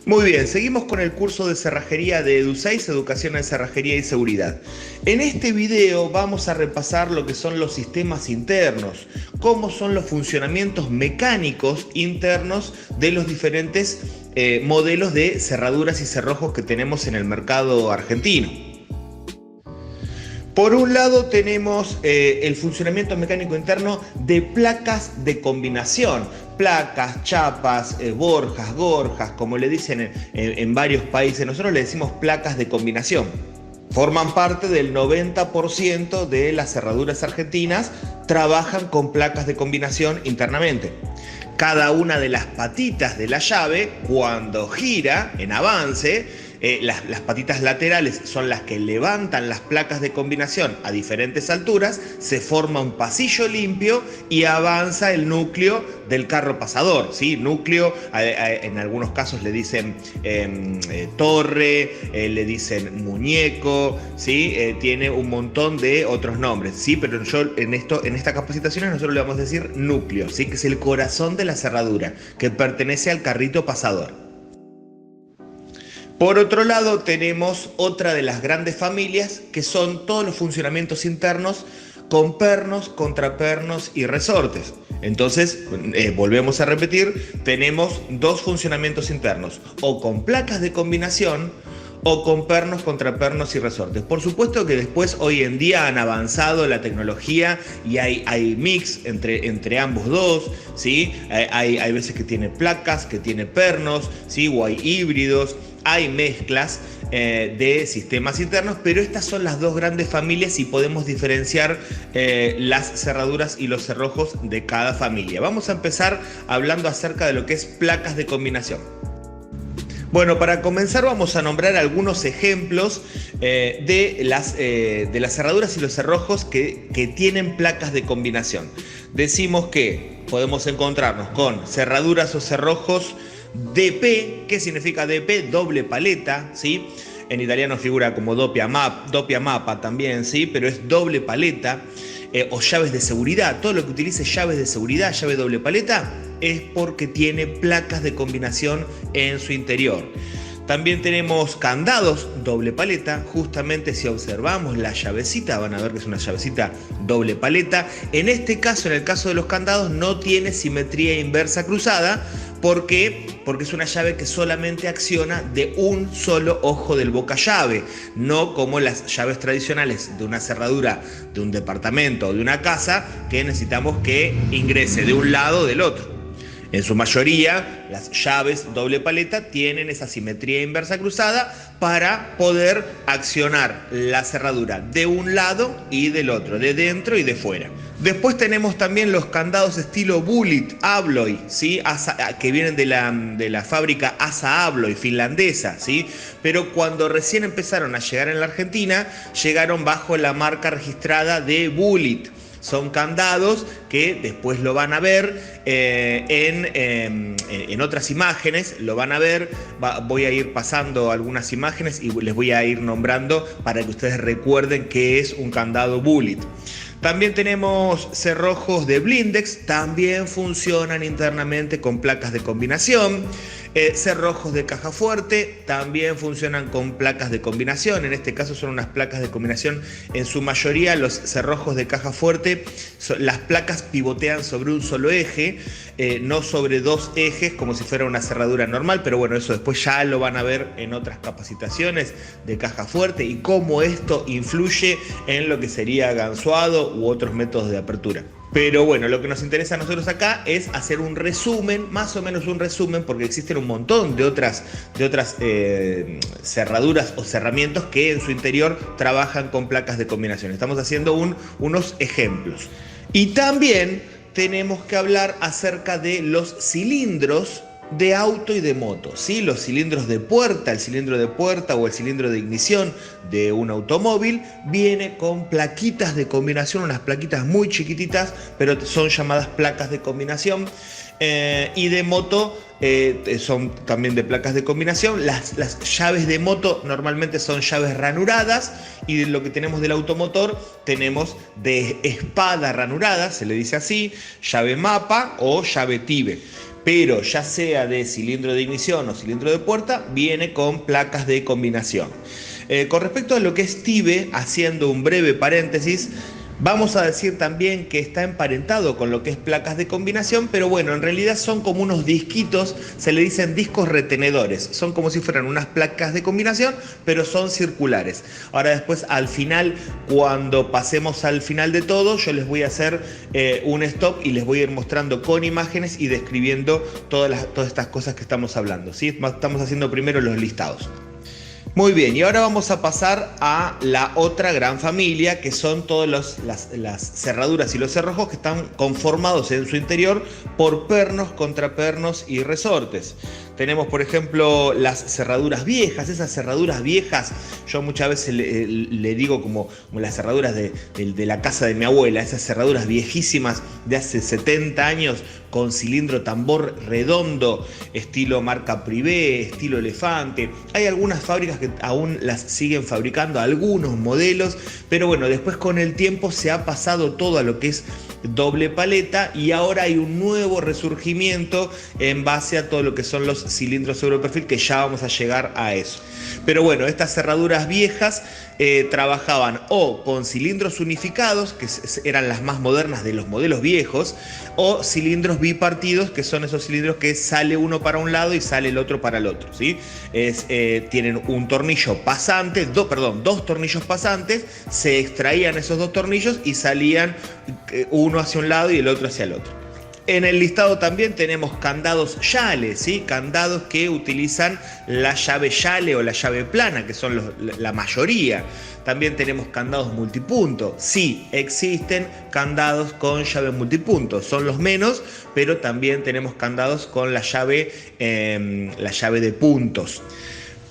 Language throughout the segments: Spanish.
Muy bien, seguimos con el curso de cerrajería de Edu6, Educación en Cerrajería y Seguridad. En este video vamos a repasar lo que son los sistemas internos, cómo son los funcionamientos mecánicos internos de los diferentes modelos de cerraduras y cerrojos que tenemos en el mercado argentino. Por un lado tenemos el funcionamiento mecánico interno de placas de combinación. Placas, chapas, borjas, gorjas, como le dicen en varios países. Nosotros le decimos placas de combinación. Forman parte del 90% de las cerraduras argentinas, trabajan con placas de combinación internamente. Cada una de las patitas de la llave, cuando gira en avance, las patitas laterales son las que levantan las placas de combinación a diferentes alturas, se forma un pasillo limpio y avanza el núcleo del carro pasador, ¿sí? Núcleo, en algunos casos le dicen torre, le dicen muñeco, ¿sí? Tiene un montón de otros nombres, ¿sí? Pero yo en estas capacitaciones nosotros le vamos a decir núcleo, ¿sí? Que es el corazón de la cerradura, que pertenece al carrito pasador. Por otro lado, tenemos otra de las grandes familias, que son todos los funcionamientos internos con pernos, contrapernos y resortes. Entonces, volvemos a repetir, tenemos dos funcionamientos internos, o con placas de combinación, o con pernos, contrapernos y resortes. Por supuesto que después, hoy en día, han avanzado la tecnología y hay mix entre ambos dos, ¿sí? Hay veces que tiene placas, que tiene pernos, ¿sí? O hay híbridos. Hay mezclas de sistemas internos, pero estas son las dos grandes familias y podemos diferenciar las cerraduras y los cerrojos de cada familia. Vamos a empezar hablando acerca de lo que es placas de combinación. Bueno, para comenzar vamos a nombrar algunos ejemplos de las cerraduras y los cerrojos que tienen placas de combinación. Decimos que podemos encontrarnos con cerraduras o cerrojos DP. ¿Qué significa DP? Doble paleta, ¿sí? En italiano figura como doppia mappa también, ¿sí? Pero es doble paleta. O llaves de seguridad. Todo lo que utilice llaves de seguridad, llave doble paleta, es porque tiene placas de combinación en su interior. También tenemos candados doble paleta. Justamente si observamos la llavecita, van a ver que es una llavecita doble paleta. En este caso, en el caso de los candados, no tiene simetría inversa cruzada. ¿Por qué? Porque es una llave que solamente acciona de un solo ojo del boca llave, no como las llaves tradicionales de una cerradura de un departamento o de una casa, que necesitamos que ingrese de un lado o del otro. En su mayoría, las llaves doble paleta tienen esa simetría inversa cruzada para poder accionar la cerradura de un lado y del otro, de dentro y de fuera. Después tenemos también los candados estilo Bullet Abloy, ¿sí? Que vienen de la fábrica Assa Abloy finlandesa, ¿sí? Pero cuando recién empezaron a llegar en la Argentina, llegaron bajo la marca registrada de Bullet. Son candados que después lo van a ver en otras imágenes, lo van a ver. Voy a ir pasando algunas imágenes y les voy a ir nombrando para que ustedes recuerden qué es un candado Bullet. También tenemos cerrojos de blindex, también funcionan internamente con placas de combinación. Cerrojos de caja fuerte también funcionan con placas de combinación. En este caso son unas placas de combinación. En su mayoría los cerrojos de caja fuerte, las placas pivotean sobre un solo eje, no sobre dos ejes como si fuera una cerradura normal. Pero bueno, eso después ya lo van a ver en otras capacitaciones de caja fuerte y cómo esto influye en lo que sería gansuado u otros métodos de apertura. Pero bueno, lo que nos interesa a nosotros acá es hacer un resumen, más o menos un resumen, porque existen un montón de otras cerraduras o cerramientos que en su interior trabajan con placas de combinación. Estamos haciendo unos ejemplos. Y también tenemos que hablar acerca de los cilindros de auto y de moto, ¿sí? Los cilindros de puerta, el cilindro de puerta o el cilindro de ignición de un automóvil viene con plaquitas de combinación, unas plaquitas muy chiquititas, pero son llamadas placas de combinación. Y de moto son también de placas de combinación. Las llaves de moto normalmente son llaves ranuradas, y de lo que tenemos del automotor tenemos de espada ranurada, se le dice así, llave mapa o llave tibe. pero ya sea de cilindro de ignición o cilindro de puerta, viene con placas de combinación. Con respecto a lo que es TIBE, haciendo un breve paréntesis, vamos a decir también que está emparentado con lo que es placas de combinación, pero bueno, en realidad son como unos disquitos, se le dicen discos retenedores, son como si fueran unas placas de combinación, pero son circulares. Ahora después, al final, cuando pasemos al final de todo, yo les voy a hacer un stop y les voy a ir mostrando con imágenes y describiendo todas estas cosas que estamos hablando, ¿sí? Estamos haciendo primero los listados. Muy bien, y ahora vamos a pasar a la otra gran familia, que son todas las cerraduras y los cerrojos que están conformados en su interior por pernos, contrapernos y resortes. Tenemos, por ejemplo, las cerraduras viejas. Esas cerraduras viejas, yo muchas veces le digo como las cerraduras de la casa de mi abuela, esas cerraduras viejísimas de hace 70 años, con cilindro tambor redondo, estilo marca Privé, estilo Elefante. Hay algunas fábricas que aún las siguen fabricando, algunos modelos, pero bueno, después con el tiempo se ha pasado todo a lo que es doble paleta y ahora hay un nuevo resurgimiento en base a todo lo que son los cilindros Europerfil, que ya vamos a llegar a eso. Pero bueno, estas cerraduras viejas trabajaban o con cilindros unificados, que eran las más modernas de los modelos viejos, o cilindros bipartidos, que son esos cilindros que sale uno para un lado y sale el otro para el otro, ¿sí? Tienen un tornillo pasante, dos tornillos pasantes, se extraían esos dos tornillos y salían uno hacia un lado y el otro hacia el otro. En el listado también tenemos candados Yale, ¿sí? Candados que utilizan la llave Yale o la llave plana, que son la mayoría. También tenemos candados multipunto. Sí, existen candados con llave multipunto, son los menos, pero también tenemos candados con la llave de puntos.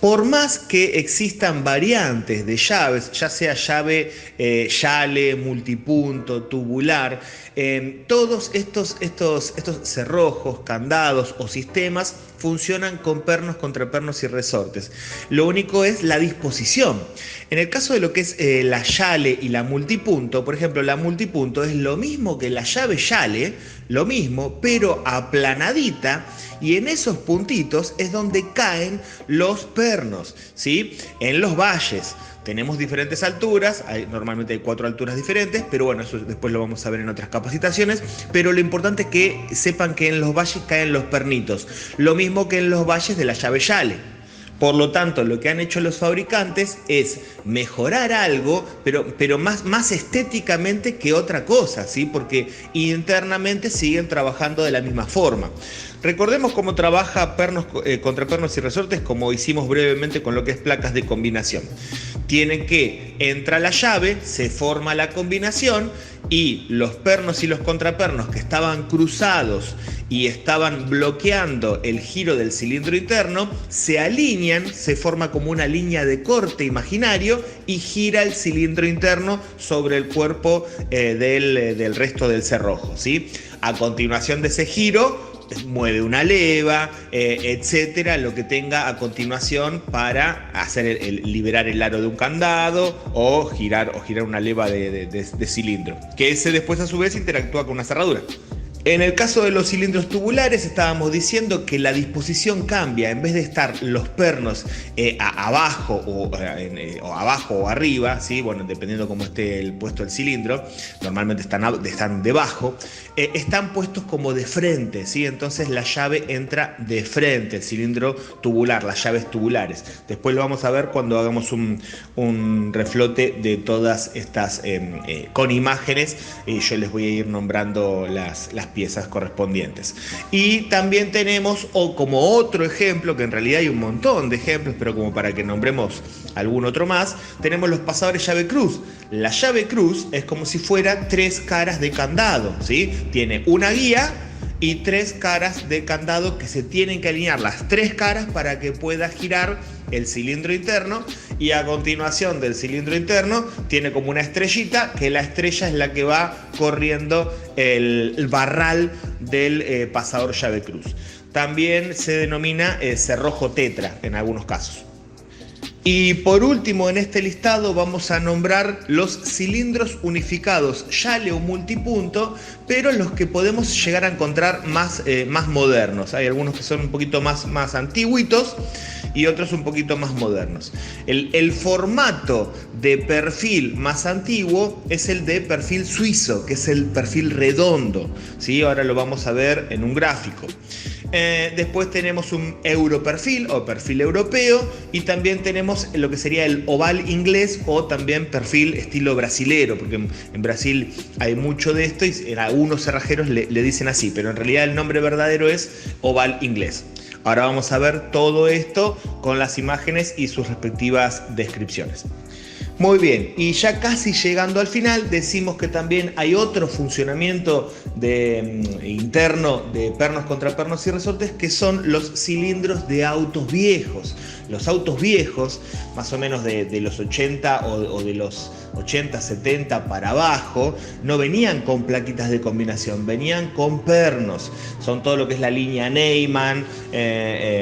Por más que existan variantes de llaves, ya sea llave Yale, multipunto, tubular, todos estos cerrojos, candados o sistemas funcionan con pernos, contrapernos y resortes. Lo único es la disposición. En el caso de lo que es la Yale y la multipunto, por ejemplo, la multipunto es lo mismo que la llave Yale, lo mismo, pero aplanadita, y en esos puntitos es donde caen los pernos, ¿sí? En los valles. Tenemos diferentes alturas, normalmente hay 4 alturas diferentes, pero bueno, eso después lo vamos a ver en otras capacitaciones, pero lo importante es que sepan que en los valles caen los pernitos, lo mismo que en los valles de la llave Yale. Por lo tanto, lo que han hecho los fabricantes es mejorar algo, pero más estéticamente que otra cosa, ¿sí? Porque internamente siguen trabajando de la misma forma. Recordemos cómo trabaja pernos, contrapernos y resortes, como hicimos brevemente con lo que es placas de combinación. Tienen que entra la llave, se forma la combinación y los pernos y los contrapernos que estaban cruzados y estaban bloqueando el giro del cilindro interno, se alinean, se forma como una línea de corte imaginario y gira el cilindro interno sobre el cuerpo del resto del cerrojo, ¿sí? A continuación de ese giro, mueve una leva, etcétera, lo que tenga a continuación para hacer liberar el aro de un candado o girar una leva de cilindro, que ese después a su vez interactúa con una cerradura. En el caso de los cilindros tubulares estábamos diciendo que la disposición cambia. En vez de estar los pernos abajo o arriba, ¿sí? Bueno, dependiendo cómo esté el puesto el cilindro, normalmente están debajo, están puestos como de frente, ¿sí? Entonces la llave entra de frente, el cilindro tubular, las llaves tubulares. Después lo vamos a ver cuando hagamos un reflote de todas estas con imágenes, y yo les voy a ir nombrando las piezas correspondientes. Y también tenemos, o como otro ejemplo, que en realidad hay un montón de ejemplos, pero como para que nombremos algún otro más, tenemos los pasadores llave cruz. La llave cruz es como si fuera 3 caras de candado, ¿sí? Tiene una guía y 3 caras de candado que se tienen que alinear las 3 caras para que pueda girar el cilindro interno, y a continuación del cilindro interno tiene como una estrellita, que la estrella es la que va corriendo el barral del pasador llave cruz. También se denomina cerrojo tetra en algunos casos. Y por último en este listado vamos a nombrar los cilindros unificados Yale o multipunto, pero los que podemos llegar a encontrar más modernos. Hay algunos que son un poquito más antiguitos y otros un poquito más modernos. El formato de perfil más antiguo es el de perfil suizo, que es el perfil redondo, ¿sí? Ahora lo vamos a ver en un gráfico. Después tenemos un europerfil o perfil europeo, y también tenemos lo que sería el oval inglés o también perfil estilo brasilero, porque en Brasil hay mucho de esto y en algunos cerrajeros le dicen así, pero en realidad el nombre verdadero es oval inglés. Ahora vamos a ver todo esto con las imágenes y sus respectivas descripciones. Muy bien, y ya casi llegando al final, decimos que también hay otro funcionamiento interno de pernos contra pernos y resortes, que son los cilindros de autos viejos. Los autos viejos, más o menos de los 80 o de los 80, 70 para abajo, no venían con plaquitas de combinación, venían con pernos. Son todo lo que es la línea Neyman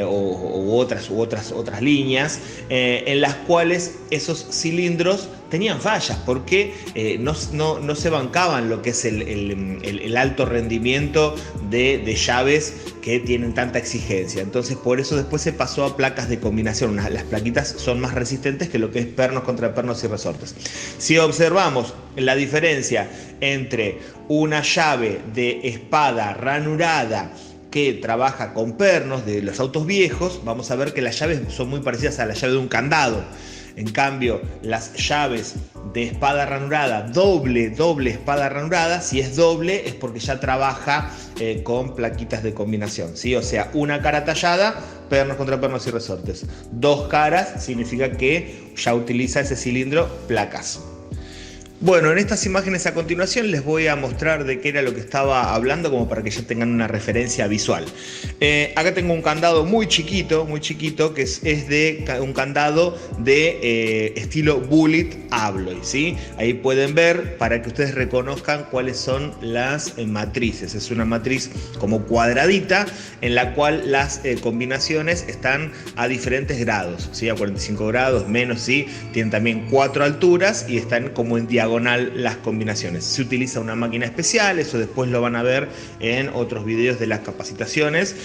u otras líneas, en las cuales esos cilindros tenían fallas porque no se bancaban lo que es el alto rendimiento de llaves que tienen tanta exigencia. Entonces por eso después se pasó a placas de combinación. Las plaquitas son más resistentes que lo que es pernos contra pernos y resortes. Si observamos la diferencia entre una llave de espada ranurada que trabaja con pernos de los autos viejos, vamos a ver que las llaves son muy parecidas a la llave de un candado. En cambio, las llaves de espada ranurada, doble espada ranurada, si es doble es porque ya trabaja con plaquitas de combinación, ¿sí? O sea, una cara tallada, pernos contra pernos y resortes. Dos caras significa que ya utiliza ese cilindro placas. Bueno, en estas imágenes a continuación les voy a mostrar de qué era lo que estaba hablando, como para que ya tengan una referencia visual. Acá tengo un candado muy chiquito, que es de un candado de estilo Bullet Alloy, ¿sí? Ahí pueden ver, para que ustedes reconozcan cuáles son las matrices. Es una matriz como cuadradita, en la cual las combinaciones están a diferentes grados, ¿sí? A 45 grados, menos, ¿sí? Tienen también 4 alturas y están como en diagonal las combinaciones. Se utiliza una máquina especial, eso después lo van a ver en otros videos de las capacitaciones,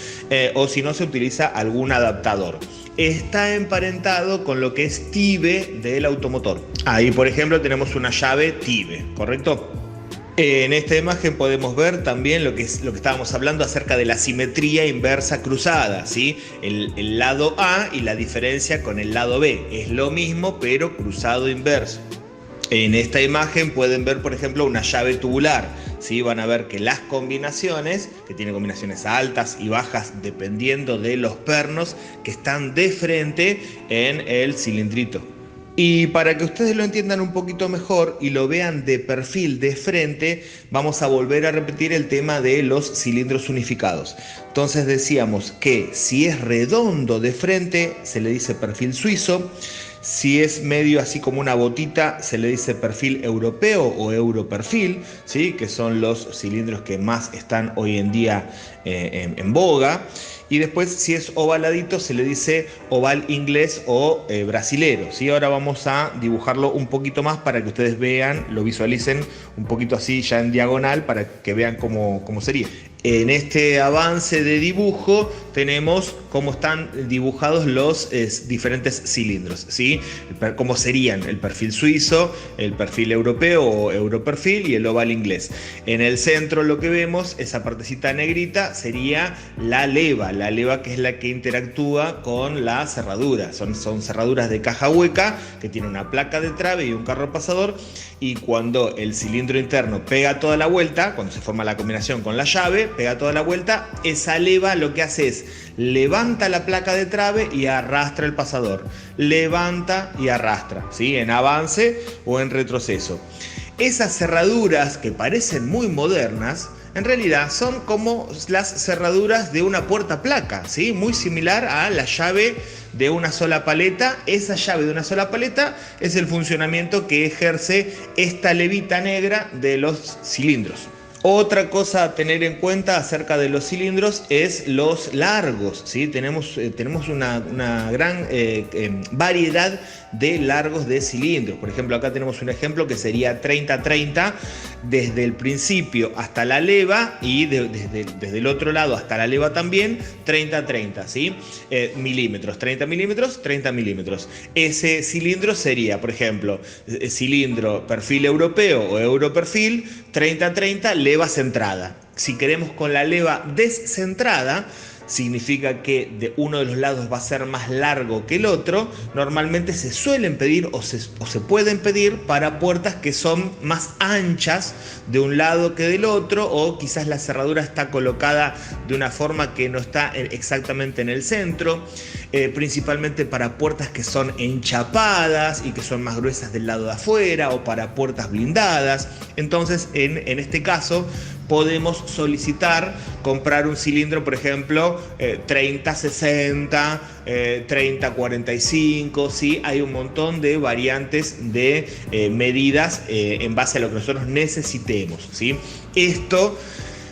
o si no, se utiliza algún adaptador. Está emparentado con lo que es TIBE del automotor. Ahí, por ejemplo, tenemos una llave TIBE, ¿correcto? En esta imagen podemos ver también lo que estábamos hablando acerca de la simetría inversa cruzada, ¿sí? El lado A y la diferencia con el lado B. Es lo mismo, pero cruzado inverso. En esta imagen pueden ver, por ejemplo, una llave tubular, ¿sí? Van a ver que las combinaciones, que tienen combinaciones altas y bajas dependiendo de los pernos que están de frente en el cilindrito. Y para que ustedes lo entiendan un poquito mejor y lo vean de perfil de frente, vamos a volver a repetir el tema de los cilindros unificados. Entonces decíamos que si es redondo de frente se le dice perfil suizo. Si es medio así como una botita, se le dice perfil europeo o europerfil, ¿sí? Que son los cilindros que más están hoy en día en boga. Y después, si es ovaladito, se le dice oval inglés o brasilero, ¿sí? Ahora vamos a dibujarlo un poquito más para que ustedes vean, lo visualicen un poquito así ya en diagonal, para que vean cómo sería. En este avance de dibujo tenemos cómo están dibujados los diferentes cilindros, ¿sí? Cómo serían el perfil suizo, el perfil europeo o europerfil y el oval inglés. En el centro lo que vemos, esa partecita negrita, sería la leva que es la que interactúa con la cerradura. Son cerraduras de caja hueca que tiene una placa de trave y un carro pasador, y cuando el cilindro interno pega toda la vuelta, cuando se forma la combinación con la llave, pega toda la vuelta, esa leva lo que hace es levanta la placa de trave y arrastra el pasador, levanta y arrastra, ¿sí? En avance o en retroceso. Esas cerraduras que parecen muy modernas, en realidad son como las cerraduras de una puerta placa, ¿sí? Muy similar a la llave de una sola paleta. Esa llave de una sola paleta es el funcionamiento que ejerce esta levita negra de los cilindros. Otra cosa a tener en cuenta acerca de los cilindros es los largos, ¿sí? Tenemos una gran variedad de largos de cilindros. Por ejemplo, acá tenemos un ejemplo que sería 30-30, desde el principio hasta la leva y desde el otro lado hasta la leva también 30-30, ¿sí? Milímetros, 30 milímetros, 30 milímetros. Ese cilindro sería, por ejemplo, cilindro perfil europeo o europerfil, 30-30, leva centrada. Si queremos con la leva descentrada, significa que de uno de los lados va a ser más largo que el otro. Normalmente se suelen pedir o se pueden pedir para puertas que son más anchas de un lado que del otro, o quizás la cerradura está colocada de una forma que no está exactamente en el centro, principalmente para puertas que son enchapadas y que son más gruesas del lado de afuera, o para puertas blindadas. Entonces en este caso podemos solicitar comprar un cilindro, por ejemplo, 30-60, 30-45, ¿sí? Hay un montón de variantes de medidas en base a lo que nosotros necesitemos, ¿sí? Esto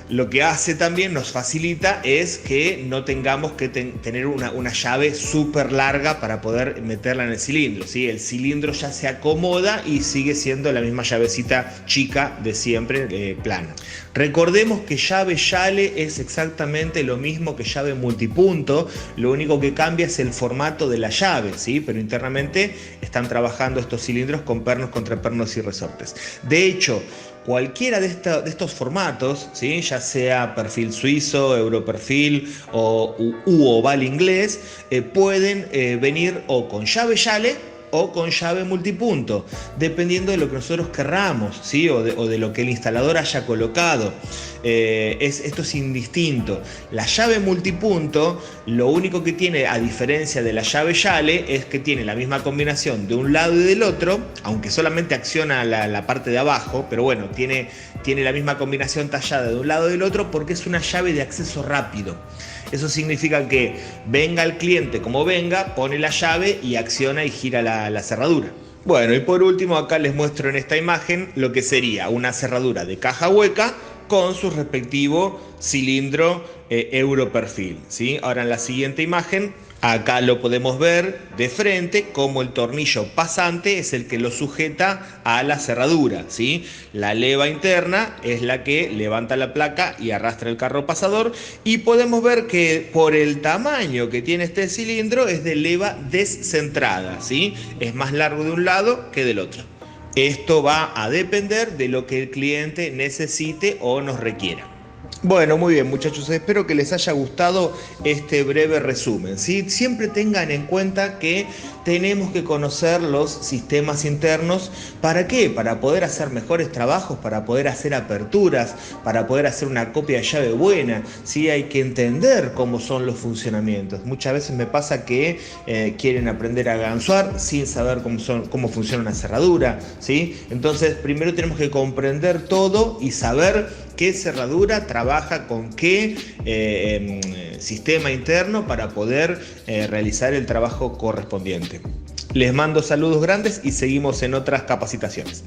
lo que hace también, nos facilita, es que no tengamos que tener una llave súper larga para poder meterla en el cilindro, ¿sí? El cilindro ya se acomoda y sigue siendo la misma llavecita chica de siempre, plana. Recordemos que llave Yale es exactamente lo mismo que llave multipunto, lo único que cambia es el formato de la llave, ¿sí? Pero internamente están trabajando estos cilindros con pernos, contrapernos y resortes. De hecho, cualquiera de estos formatos, ¿sí? Ya sea perfil suizo, europerfil o oval inglés, pueden venir o con llave Yale o con llave multipunto, dependiendo de lo que nosotros querramos, ¿sí? o de lo que el instalador haya colocado. Esto es indistinto. La llave multipunto, lo único que tiene, a diferencia de la llave Yale, es que tiene la misma combinación de un lado y del otro, aunque solamente acciona la parte de abajo, pero bueno, tiene la misma combinación tallada de un lado y del otro, porque es una llave de acceso rápido. Eso significa que venga el cliente como venga, pone la llave y acciona y gira la cerradura. Bueno, y por último acá les muestro en esta imagen lo que sería una cerradura de caja hueca con su respectivo cilindro europerfil, ¿sí? Ahora en la siguiente imagen, acá lo podemos ver de frente, como el tornillo pasante es el que lo sujeta a la cerradura, ¿sí? La leva interna es la que levanta la placa y arrastra el carro pasador, y podemos ver que por el tamaño que tiene este cilindro es de leva descentrada, ¿sí? Es más largo de un lado que del otro. Esto va a depender de lo que el cliente necesite o nos requiera. Bueno, muy bien, muchachos, espero que les haya gustado este breve resumen, ¿sí? Siempre tengan en cuenta que tenemos que conocer los sistemas internos. ¿Para qué? Para poder hacer mejores trabajos, para poder hacer aperturas, para poder hacer una copia de llave buena, ¿sí? Hay que entender cómo son los funcionamientos. Muchas veces me pasa que quieren aprender a gansuar sin saber cómo funciona una cerradura, ¿sí? Entonces, primero tenemos que comprender todo y saber qué cerradura trabaja con qué sistema interno para poder realizar el trabajo correspondiente. Les mando saludos grandes y seguimos en otras capacitaciones.